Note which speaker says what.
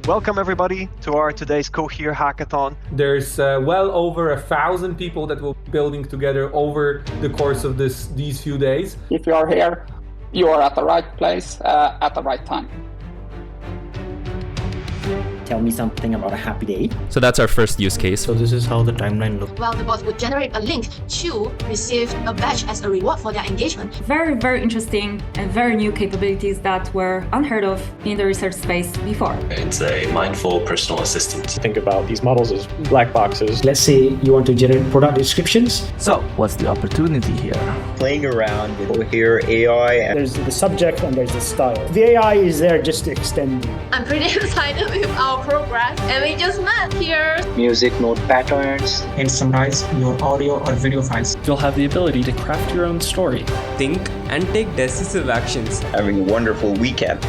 Speaker 1: Welcome everybody to our today's Cohere Hackathon.
Speaker 2: There's well over 1,000 people that will be building together over the course of these few days.
Speaker 3: If you are here, you are at the right place at the right time.
Speaker 4: Tell me something about a happy day.
Speaker 5: So that's our first use case.
Speaker 6: So this is how the timeline looks.
Speaker 7: Well, the bot would generate a link to receive a badge as a reward for their engagement.
Speaker 8: Very, very interesting and very new capabilities that were unheard of in the research space before.
Speaker 9: It's a mindful personal assistant.
Speaker 10: Think about these models as black boxes.
Speaker 4: Let's say you want to generate product descriptions.
Speaker 11: So what's the opportunity here?
Speaker 12: Playing around with Cohere AI.
Speaker 13: There's the subject and there's the style. The AI is there just to extend you.
Speaker 7: I'm pretty excited with our progress, and we just met here.
Speaker 12: Music note patterns.
Speaker 6: And summarize your audio or video files.
Speaker 11: You'll have the ability to craft your own story.
Speaker 14: Think and take decisive actions.
Speaker 12: Having a wonderful weekend.